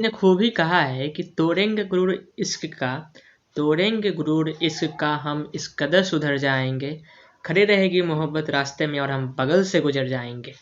ने खूब ही कहा है कि तोड़ेंगे गुरूर इश्क का हम इस कदर सुधर जाएंगे, खड़ी रहेगी मोहब्बत रास्ते में और हम बगल से गुजर जाएंगे।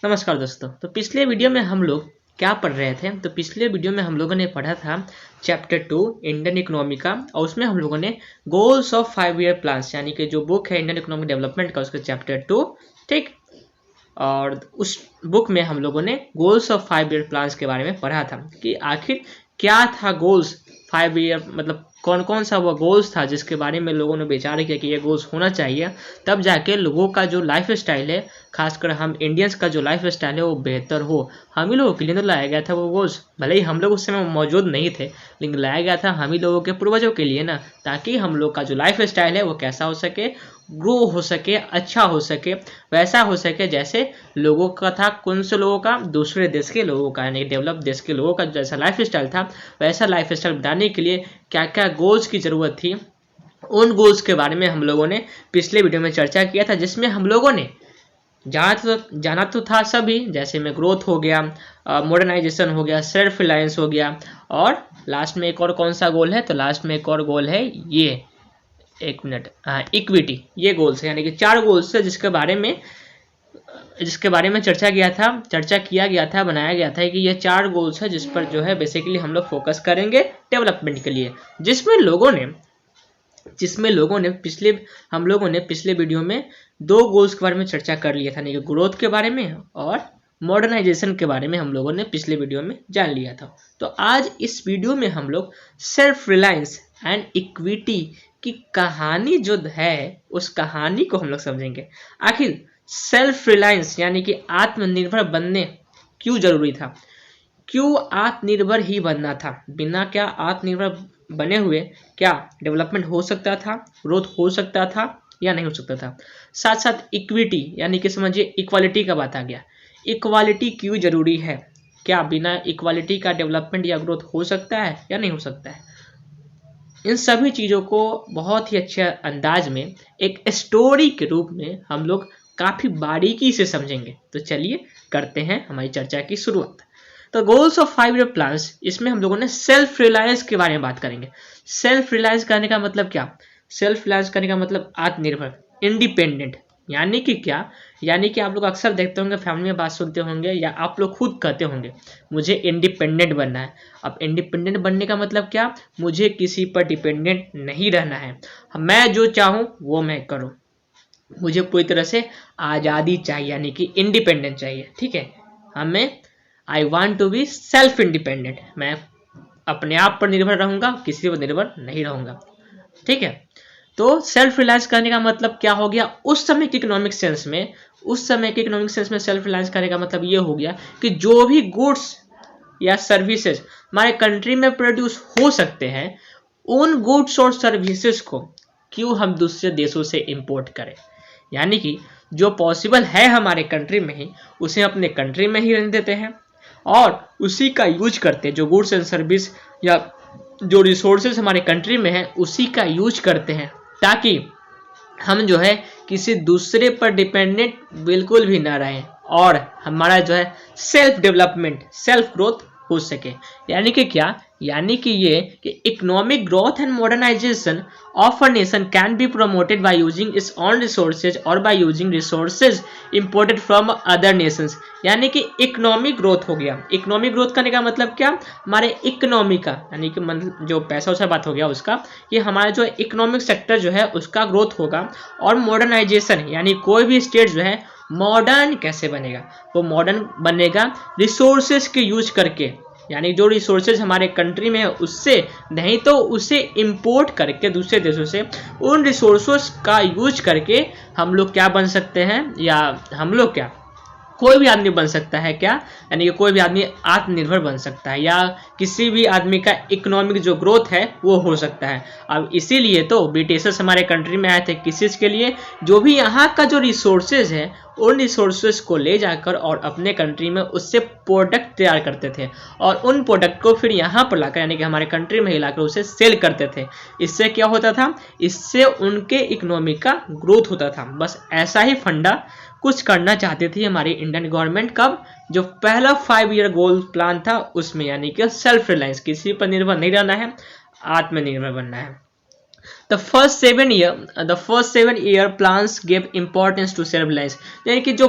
नमस्कार दोस्तों, तो पिछले वीडियो में हम लोग क्या पढ़ रहे थे? तो पिछले वीडियो में हम लोगों ने पढ़ा था चैप्टर 2 इंडियन इकोनॉमी का, और उसमें हम लोगों ने गोल्स ऑफ 5 ईयर प्लान्स यानी कि जो बुक है इंडियन इकोनॉमिक डेवलपमेंट का, उसका चैप्टर 2, ठीक। और उस बुक में हम लोगों ने गोल्स ऑफ 5 ईयर प्लान्स के बारे में पढ़ा था कि आखिर क्या था गोल्स 5 ईयर, मतलब कौन कौन सा वो गोल्स था जिसके बारे में लोगों ने विचार किया कि ये गोल्स होना चाहिए, तब जाके लोगों का जो लाइफ स्टाइल है, खासकर हम इंडियंस का जो लाइफ स्टाइल है वो बेहतर हो। हम ही लोगों के लिए तो लाया गया था वो गोल्स, भले ही हम लोग उस समय मौजूद नहीं थे, लेकिन लाया गया था हम ही लोगों के पूर्वजों के लिए ना, ताकि हम लोग का जो लाइफ स्टाइल है वो कैसा हो सके, ग्रो हो सके, अच्छा हो सके, वैसा हो सके जैसे लोगों का था। कौन से लोगों का? दूसरे देश के लोगों का, यानी डेवलप देश के लोगों का जैसा लाइफ स्टाइल था, वैसा लाइफ स्टाइल बनाने के लिए क्या क्या गोल्स की ज़रूरत थी, उन गोल्स के बारे में हम लोगों ने पिछले वीडियो में चर्चा किया था, जिसमें हम लोगों ने जाना तो था सभी, जैसे में ग्रोथ हो गया, मॉडर्नाइजेशन हो गया, सेल्फ रिलायंस हो गया, और लास्ट में एक और कौन सा गोल है? तो लास्ट में एक और गोल है ये, एक मिनट, इक्विटी। ये गोल्स है, यानी कि 4 गोल्स है जिसके बारे में चर्चा किया गया था, बनाया गया था कि ये 4 गोल्स है जिस पर जो है बेसिकली हम लोग फोकस करेंगे डेवलपमेंट के लिए, जिसमें लोगों ने पिछले वीडियो में 2 गोल्स के बारे में चर्चा कर लिया था, यानी कि ग्रोथ के बारे में और मॉडर्नाइजेशन के बारे में हम लोगों ने पिछले वीडियो में जान लिया था। तो आज इस वीडियो में हम लोग सेल्फ रिलायंस एंड इक्विटी की कहानी जो है, उस कहानी को हम लोग समझेंगे। आखिर सेल्फ रिलायंस यानी कि आत्मनिर्भर बनने क्यों जरूरी था, क्यों आत्मनिर्भर ही बनना था, बिना क्या आत्मनिर्भर बने हुए क्या डेवलपमेंट हो सकता था, ग्रोथ हो सकता था या नहीं हो सकता था। साथ साथ इक्विटी यानी कि समझिए इक्वालिटी का बात आ गया, इक्वालिटी क्यों जरूरी है, क्या बिना इक्वालिटी का डेवलपमेंट या ग्रोथ हो सकता है या नहीं हो सकता है। इन सभी चीज़ों को बहुत ही अच्छे अंदाज में एक स्टोरी के रूप में हम लोग काफ़ी बारीकी से समझेंगे। तो चलिए करते हैं हमारी चर्चा की शुरुआत। तो गोल्स ऑफ 5 ईयर प्लान्स, इसमें हम लोगों ने सेल्फ रिलायंस के बारे में बात करेंगे। सेल्फ रिलायंस करने का मतलब क्या? सेल्फ रिलायंस करने का मतलब आत्मनिर्भर, इंडिपेंडेंट। यानी कि क्या? यानी कि आप लोग अक्सर देखते होंगे, फैमिली में बात सुनते होंगे, या आप लोग खुद कहते होंगे मुझे इंडिपेंडेंट बनना है। अब इंडिपेंडेंट बनने का मतलब क्या? मुझे किसी पर डिपेंडेंट नहीं रहना है, मैं जो चाहूँ वो मैं करूँ, मुझे पूरी तरह से आज़ादी चाहिए, यानी कि इंडिपेंडेंट चाहिए। ठीक है, हमें I want to be self independent, मैं अपने आप पर निर्भर रहूँगा, किसी पर निर्भर नहीं रहूँगा। ठीक है, तो सेल्फ रिलायंस करने का मतलब क्या हो गया? उस समय के इकोनॉमिक सेंस में सेल्फ रिलायंस करने का मतलब ये हो गया कि जो भी गुड्स या सर्विसेज हमारे कंट्री में प्रोड्यूस हो सकते हैं, उन गुड्स और सर्विसेज को क्यों हम दूसरे देशों से इंपोर्ट करें। यानी कि जो पॉसिबल है हमारे कंट्री में ही, उसे अपने कंट्री में ही रहने देते हैं और उसी का यूज करते हैं। जो गुड्स एंड सर्विस या जो रिसोर्सेज हमारे कंट्री में है, उसी का यूज करते हैं, ताकि हम जो है किसी दूसरे पर डिपेंडेंट बिल्कुल भी ना रहें और हमारा जो है सेल्फ डेवलपमेंट, सेल्फ ग्रोथ हो सके। यानी कि क्या? यानी कि ये कि economic growth and modernization of a nation can be promoted by using its own resources और by using resources imported from other nations. यानी कि इकोनॉमिक ग्रोथ हो गया। इकोनॉमिक ग्रोथ करने का मतलब क्या? हमारे इकोनॉमी का, यानी कि जो पैसा उसा बात हो गया उसका, ये हमारा जो इकोनॉमिक सेक्टर जो है उसका ग्रोथ होगा। और मॉडर्नाइजेशन यानी कोई भी स्टेट जो है मॉडर्न कैसे बनेगा? वो मॉडर्न बनेगा रिसोर्सेज के यूज करके, यानी जो रिसोर्सेज हमारे कंट्री में है उससे नहीं, तो उसे इंपोर्ट करके दूसरे देशों से उन रिसोर्सेज का यूज करके हम लोग क्या बन सकते हैं, या हम लोग क्या, कोई भी आदमी बन सकता है क्या? यानी कि कोई भी आदमी आत्मनिर्भर बन सकता है, या किसी भी आदमी का इकोनॉमिक जो ग्रोथ है वो हो सकता है। अब इसीलिए तो ब्रिटिशर्स हमारे कंट्री में आए थे, किस चीज़ के लिए? जो भी यहाँ का जो रिसोर्सेज है, उन रिसोर्सेज को ले जाकर और अपने कंट्री में उससे प्रोडक्ट तैयार करते थे, और उन प्रोडक्ट को फिर यहाँ पर लाकर, यानी कि हमारे कंट्री में ही लाकर उसे सेल करते थे। इससे क्या होता था? इससे उनके इकोनॉमी का ग्रोथ होता था। बस ऐसा ही फंडा कुछ करना चाहती थी हमारी इंडियन गवर्नमेंट। कब? जो पहला 5 ईयर गोल प्लान था उसमें, यानी कि सेल्फ रिलायंस, किसी पर निर्भर नहीं रहना है, आत्मनिर्भर बनना है। The first 7 year plans gave importance to self reliance, यानी कि जो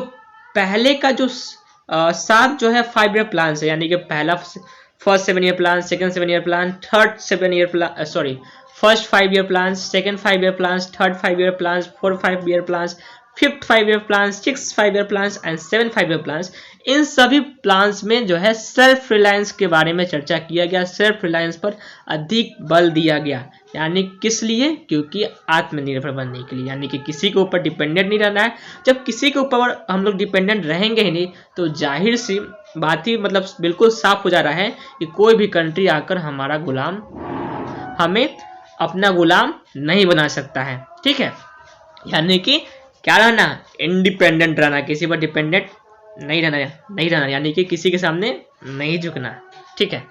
पहले का जो 7 जो है 5 ईयर प्लान है, यानी कि पहला first 7 year plan, second 7 year plan, third 7 year plan, sorry first 5 year plan, second 5 year plan, third 5 year plan, fourth 5 year plan, fifth 5 year plan, six 5 year plan and 7 5 year plan. इन सभी plans में जो है self reliance के बारे में चर्चा किया गया, सेल्फ रिलायंस पर अधिक बल दिया गया। यानी किस लिए? क्योंकि आत्मनिर्भर बनने के लिए, यानी कि किसी के ऊपर डिपेंडेंट नहीं रहना है। जब किसी के ऊपर हम लोग डिपेंडेंट रहेंगे ही नहीं तो जाहिर सी बात ही, मतलब बिल्कुल साफ हो जा रहा है कि कोई भी कंट्री आकर हमारा गुलाम, हमें अपना गुलाम नहीं बना सकता है। ठीक है, यानी कि क्या रहना? इंडिपेंडेंट रहना, किसी पर डिपेंडेंट नहीं रहना, यानी कि किसी के सामने नहीं झुकना। ठीक है,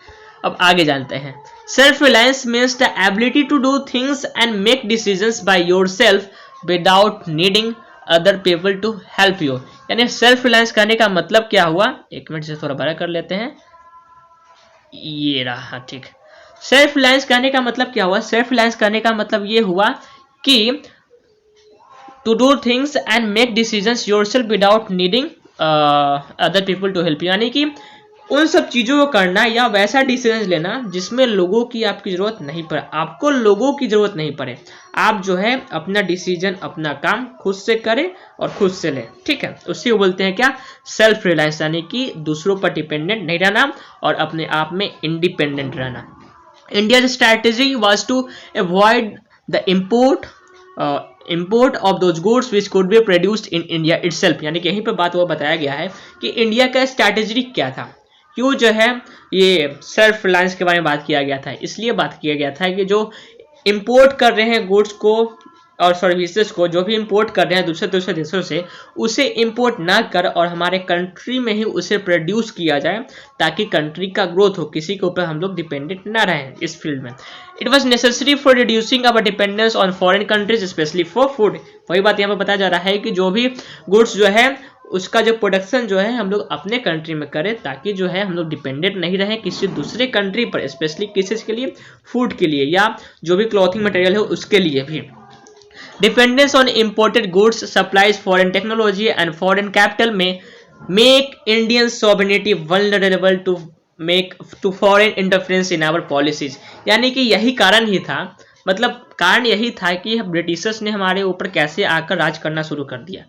अब आगे जानते हैं। Self reliance means the ability to do things and make decisions by yourself without needing other people to help you. यानी सेल्फ रिलायंस करने का मतलब क्या हुआ? एक मिनट से थोड़ा बड़ा कर लेते हैं, ये रहा। ठीक, सेल्फ रिलायंस करने का मतलब क्या हुआ? सेल्फ रिलायंस करने का मतलब ये हुआ कि to do things and make decisions yourself without needing other people to help, यानी कि उन सब चीज़ों को करना या वैसा डिसीजन लेना जिसमें लोगों की आपकी ज़रूरत नहीं पड़े, आपको लोगों की ज़रूरत नहीं पड़े। आप जो है अपना डिसीजन, अपना काम खुद से करें और खुद से लें। ठीक है, उसी को बोलते हैं क्या? सेल्फ रिलायंस, यानी कि दूसरों पर डिपेंडेंट नहीं रहना और अपने आप में इंडिपेंडेंट रहना। India's strategy was to avoid the import of those goods which could be produced in India itself, यानी कि यहीं पर बात वो बताया गया है कि इंडिया का स्ट्रैटेजी क्या था, क्यों जो है ये सेल्फ रिलायंस के बारे में बात किया गया था। इसलिए बात किया गया था कि जो इंपोर्ट कर रहे हैं गुड्स को और सर्विसेज को, जो भी इंपोर्ट कर रहे हैं दूसरे देशों से, उसे इंपोर्ट ना कर और हमारे कंट्री में ही उसे प्रोड्यूस किया जाए ताकि कंट्री का ग्रोथ हो, किसी के ऊपर हम लोग डिपेंडेंट ना रहें इस फील्ड में। It was necessary for reducing our dependence on foreign countries specially for food. वही बात यहाँ पर बताया जा रहा है कि जो भी गुड्स जो है उसका जो प्रोडक्शन जो है हम लोग अपने कंट्री में करें ताकि जो है हम लोग डिपेंडेंट नहीं रहें किसी दूसरे कंट्री पर, स्पेशली किसी के लिए, फूड के लिए या जो भी क्लॉथिंग मटेरियल है उसके लिए भी। Dependence on imported goods, supplies, foreign technology and foreign capital may make Indian sovereignty vulnerable to foreign interference in our policies। यानी कि यही कारण ही था, मतलब कारण यही था कि ब्रिटिशर्स ने हमारे ऊपर कैसे आकर राज करना शुरू कर दिया।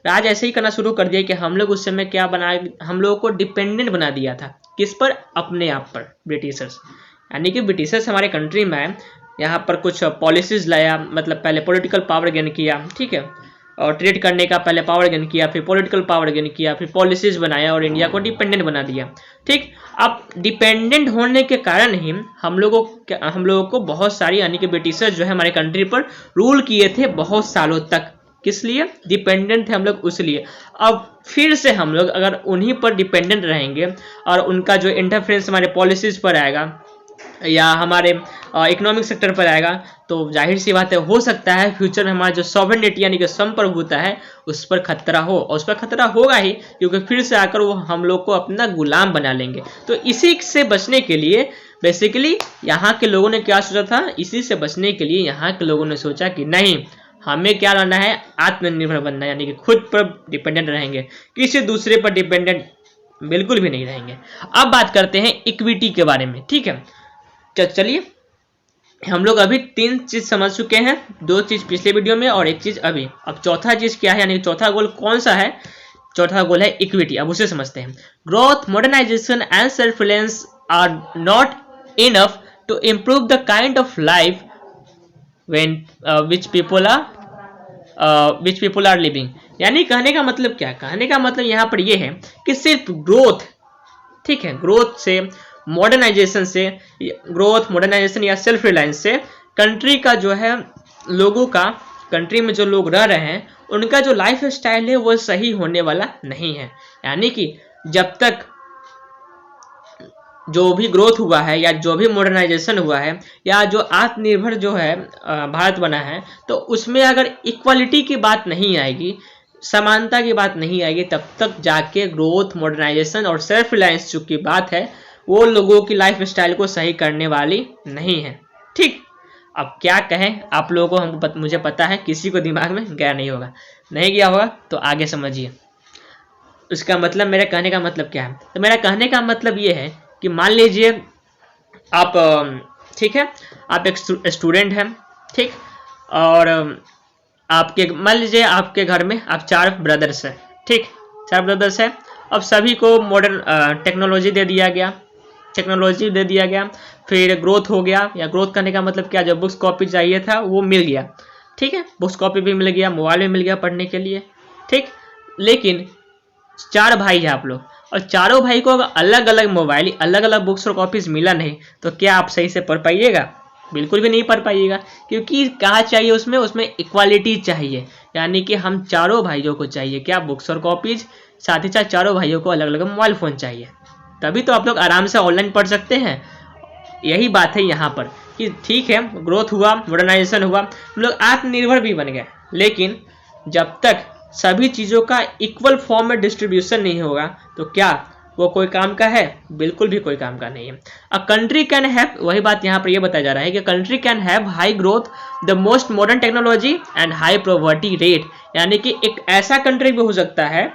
राज ऐसे ही करना शुरू कर दिया कि हम लोग उस समय क्या बना, हम लोगों को डिपेंडेंट बना दिया था। किस पर? अपने आप पर, ब्रिटिशर्स। यानी कि ब्रिटिशर्स हमारे कंट्री में आए, यहाँ पर कुछ पॉलिसीज लाया, मतलब पहले पॉलिटिकल पावर गेन किया, ठीक है, और ट्रेड करने का पहले पावर गेन किया, फिर पॉलिटिकल पावर गेन किया, फिर पॉलिसीज बनाया और इंडिया को डिपेंडेंट बना दिया। ठीक, अब डिपेंडेंट होने के कारण ही हम लोगों को बहुत सारी, यानी कि ब्रिटिशर्स जो है हमारे कंट्री पर रूल किए थे बहुत सालों तक। किस लिए? डिपेंडेंट थे हम लोग, उसलिए। अब फिर से हम लोग अगर उन्हीं पर डिपेंडेंट रहेंगे और उनका जो इंटरफेरेंस हमारे पॉलिसीज पर आएगा या हमारे इकोनॉमिक सेक्टर पर आएगा तो जाहिर सी बात है, हो सकता है फ्यूचर में हमारा जो सॉवरेनिटी यानी कि संप्रभुता है उस पर खतरा हो, और उस पर खतरा होगा ही क्योंकि फिर से आकर वो हम लोग को अपना गुलाम बना लेंगे। तो इसी से बचने के लिए बेसिकली यहाँ के लोगों ने क्या सोचा था? इसी से बचने के लिए यहाँ के लोगों ने सोचा कि नहीं, हमें क्या रहना है? आत्मनिर्भर बनना है, यानी कि खुद पर डिपेंडेंट रहेंगे, किसी दूसरे पर डिपेंडेंट बिल्कुल भी नहीं रहेंगे। अब बात करते हैं इक्विटी के बारे में। ठीक है, चलिए, हम लोग अभी 3 चीज समझ चुके हैं, 2 चीज पिछले वीडियो में और 1 चीज अभी। अब चौथा चीज क्या है, यानी चौथा गोल कौन सा है? चौथा गोल है इक्विटी। अब उसे समझते हैं। Growth, modernisation and self reliance are not enough to improve the kind of life when which people are living. यानी कहने का मतलब क्या? कहने का मतलब यहाँ पर यह है कि सिर्फ ग्रोथ, ठीक है, ग्रोथ से, मॉडर्नाइजेशन से, ग्रोथ, मॉडर्नाइजेशन या सेल्फ रिलायंस से कंट्री का जो है, लोगों का, कंट्री में जो लोग रह रहे हैं उनका जो लाइफ स्टाइल है वो सही होने वाला नहीं है। यानी कि जब तक जो भी ग्रोथ हुआ है या जो भी मॉडर्नाइजेशन हुआ है या जो आत्मनिर्भर जो है भारत बना है, तो उसमें अगर इक्वालिटी की बात नहीं आएगी, समानता की बात नहीं आएगी तब तक जाके ग्रोथ, मॉडर्नाइजेशन और सेल्फ रिलायंस जो की बात है वो लोगों की लाइफ स्टाइल को सही करने वाली नहीं है। ठीक, अब क्या कहें आप लोगों को, मुझे पता है किसी को दिमाग में गया नहीं होगा, नहीं गया होगा तो आगे समझिए। उसका मतलब, मेरे कहने का मतलब क्या है? तो मेरा कहने का मतलब ये है कि मान लीजिए आप, ठीक है, आप एक स्टूडेंट हैं, ठीक, और आपके, मान लीजिए आपके घर में आप 4 ब्रदर्स हैं, ठीक, 4 ब्रदर्स हैं। अब सभी को मॉडर्न टेक्नोलॉजी दे दिया गया, फिर ग्रोथ हो गया, या ग्रोथ करने का मतलब क्या, जो बुक्स कॉपी चाहिए था वो मिल गया, ठीक है, बुक्स कॉपी भी मिल गया, मोबाइल भी मिल गया पढ़ने के लिए, ठीक। लेकिन 4 भाई हैं आप लोग, और चारों भाई को अगर अलग अलग मोबाइल, अलग अलग बुक्स और कॉपीज मिला नहीं तो क्या आप सही से पढ़ पाइएगा? बिल्कुल भी नहीं पढ़ पाइएगा, क्योंकि क्या चाहिए उसमें इक्वालिटी चाहिए, यानी कि हम चारों भाइयों को चाहिए क्या, बुक्स और कॉपीज, साथ ही साथ चारों भाइयों को अलग अलग मोबाइल फ़ोन चाहिए, तभी तो आप लोग आराम से ऑनलाइन पढ़ सकते हैं। यही बात है यहाँ पर कि ठीक है, ग्रोथ हुआ, मॉडर्नाइजेशन हुआ, हम लोग आत्मनिर्भर भी बन गए, लेकिन जब तक सभी चीज़ों का इक्वल फॉर्म में डिस्ट्रीब्यूशन नहीं होगा तो क्या वो कोई काम का है? बिल्कुल भी कोई काम का नहीं है। अ कंट्री कैन हैव, वही बात यहाँ पर ये बताया जा रहा है कि country can have high growth, the most modern technology and high poverty rate, यानी कि एक ऐसा कंट्री भी हो सकता है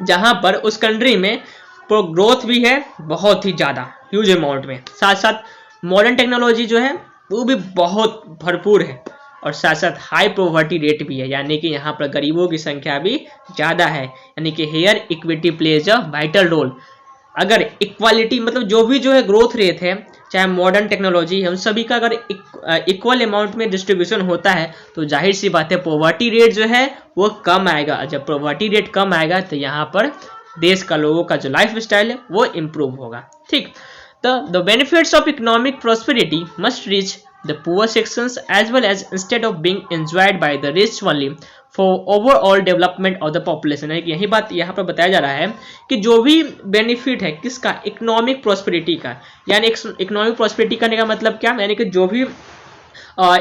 जहां पर उस कंट्री में ग्रोथ भी है बहुत ही ज़्यादा, ह्यूज अमाउंट में, साथ साथ मॉडर्न टेक्नोलॉजी जो है वो भी बहुत भरपूर है, और साथ साथ हाई पॉवर्टी रेट भी है, यानी कि यहाँ पर गरीबों की संख्या भी ज़्यादा है, यानी कि here equity plays a vital role. अगर इक्वालिटी मतलब जो भी जो है ग्रोथ रेट है, चाहे मॉडर्न टेक्नोलॉजी है, उन सभी का अगर इक्वल अमाउंट में डिस्ट्रीब्यूशन होता है तो जाहिर सी बात है पॉवर्टी रेट जो है वो कम आएगा। जब पॉवर्टी रेट कम आएगा तो यहाँ पर देश का लोगों का जो लाइफ स्टाइल है वो इम्प्रूव होगा, ठीक। The benefits of economic prosperity must reach the poor sections as well as instead of being enjoyed by the rich only for overall development of the population। यही बात यहाँ पर बताया जा रहा है कि जो भी बेनिफिट है किसका, इकोनॉमिक प्रॉस्पेरिटी का, यानी इकोनॉमिक प्रॉस्पेरिटी करने का मतलब क्या, यानी कि जो भी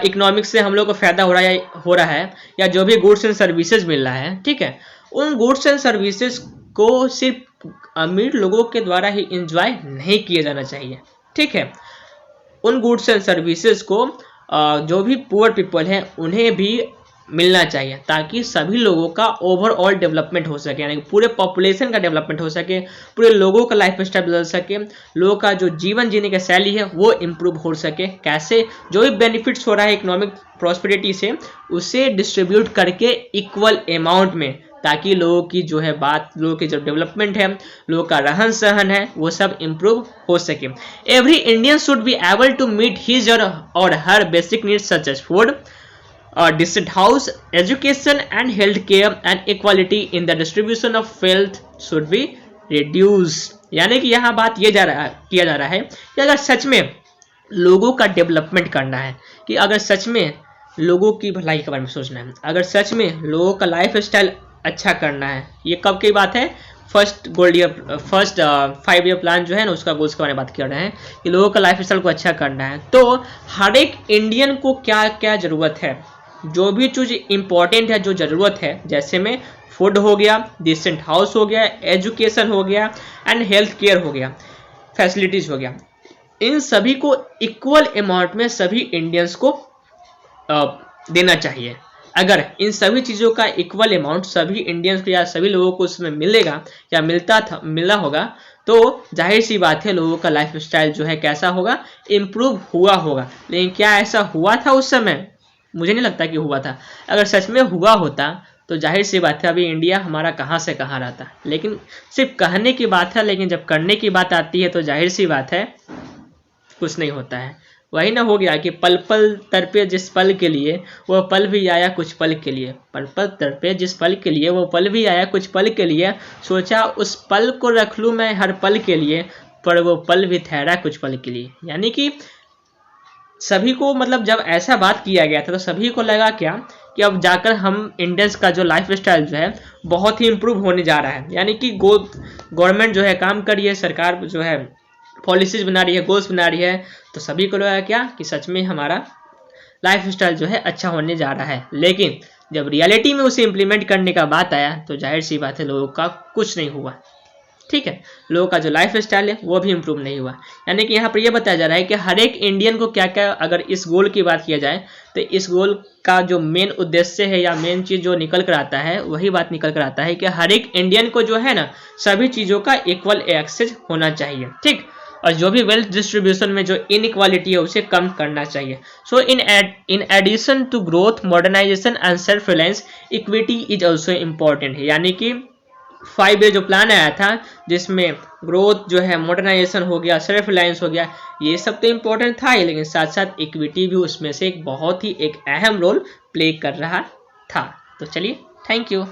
इकोनॉमिक्स से हम लोग को फायदा हो रहा है या जो भी गुड्स एंड सर्विसेज मिल रहा है, ठीक है, उन गुड्स एंड सर्विसेज को सिर्फ अमीर लोगों के द्वारा ही इंजॉय नहीं किया जाना चाहिए, ठीक है। उन गुड्स एंड सर्विसेज को जो भी पुअर पीपल हैं उन्हें भी मिलना चाहिए, ताकि सभी लोगों का ओवरऑल डेवलपमेंट हो सके, यानी पूरे पॉपुलेशन का डेवलपमेंट हो सके, पूरे लोगों का लाइफ स्टाइल बदल सके, लोगों का जो जीवन जीने का शैली है वो इम्प्रूव हो सके। कैसे? जो भी बेनिफिट्स हो रहा है इकोनॉमिक प्रॉस्पेरिटी से उसे डिस्ट्रीब्यूट करके इक्वल अमाउंट में, ताकि लोगों की जो है बात, लोगों की जो डेवलपमेंट है, लोगों का रहन सहन है वो सब इम्प्रूव हो सके। Every Indian should be able to meet his और her basic needs such as food, decent house, education and health care and equality in the distribution of wealth should be reduced। यानी कि यहाँ बात ये किया जा रहा है कि अगर सच में लोगों का डेवलपमेंट करना है, कि अगर सच में लोगों की भलाई के बारे में सोचना है, अगर सच में लोगों का लाइफ स्टाइल अच्छा करना है, ये कब की बात है, फर्स्ट 5 ईयर प्लान जो है ना उसका गोल्स के बारे में बात कर रहे हैं कि लोगों का लाइफ स्टाइल को अच्छा करना है। तो हर एक इंडियन को क्या क्या ज़रूरत है, जो भी चीज़ इंपॉर्टेंट है, जो ज़रूरत है, जैसे में फूड हो गया, डिसेंट हाउस हो गया, एजुकेशन हो गया एंड हेल्थ केयर हो गया, फैसिलिटीज़ हो गया, इन सभी को इक्वल अमाउंट में सभी इंडियंस को देना चाहिए। अगर इन सभी चीज़ों का इक्वल अमाउंट सभी इंडियंस को या सभी लोगों को उसमें मिलेगा या मिला होगा तो जाहिर सी बात है लोगों का लाइफ स्टाइल जो है कैसा होगा, इम्प्रूव हुआ होगा। लेकिन क्या ऐसा हुआ था उस समय? मुझे नहीं लगता कि हुआ था। अगर सच में हुआ होता तो जाहिर सी बात है अभी इंडिया हमारा कहाँ से कहाँ रहता। लेकिन सिर्फ कहने की बात है, लेकिन जब करने की बात आती है तो जाहिर सी बात है कुछ नहीं होता है। वही ना हो गया कि पल पल तड़पे जिस पल के लिए वो पल भी आया कुछ पल के लिए, पल पल तड़पे जिस पल के लिए वो पल भी आया कुछ पल के लिए, सोचा उस पल को रख लूँ मैं हर पल के लिए, पर वो पल भी ठहरा कुछ पल के लिए। यानी कि सभी को, मतलब जब ऐसा बात किया गया था तो सभी को लगा क्या कि अब जाकर हम इंडियंस का जो लाइफ स्टाइल जो है बहुत ही इम्प्रूव होने जा रहा है। यानी कि गवर्नमेंट जो है काम कर रही है, सरकार जो है पॉलिसीज बना रही है, गोल्स बना रही है, तो सभी को लगा क्या कि सच में हमारा लाइफ स्टाइल जो है अच्छा होने जा रहा है। लेकिन जब रियलिटी में उसे इम्प्लीमेंट करने का बात आया तो जाहिर सी बात है लोगों का कुछ नहीं हुआ। ठीक है, लोगों का जो लाइफ स्टाइल है वो भी इम्प्रूव नहीं हुआ। यानी कि यहाँ पर यह बताया जा रहा है कि हर एक इंडियन को क्या क्या, अगर इस गोल की बात किया जाए तो इस गोल का जो मेन उद्देश्य है या मेन चीज जो निकल कर आता है वही बात निकल कर आता है कि हर एक इंडियन को जो है ना सभी चीजों का इक्वल एक्सेस होना चाहिए। ठीक, और जो भी वेल्थ डिस्ट्रीब्यूशन में जो इनइक्वालिटी है उसे कम करना चाहिए। So in addition to growth, modernisation and self reliance, equity is also important है। यानी कि 5 जो प्लान आया था जिसमें ग्रोथ जो है, मॉडर्नाइजेशन हो गया, सेल्फ रिलायंस हो गया, ये सब तो इम्पोर्टेंट था ही, लेकिन साथ साथ इक्विटी भी उसमें से एक बहुत ही एक अहम रोल प्ले कर रहा था। तो चलिए, थैंक यू।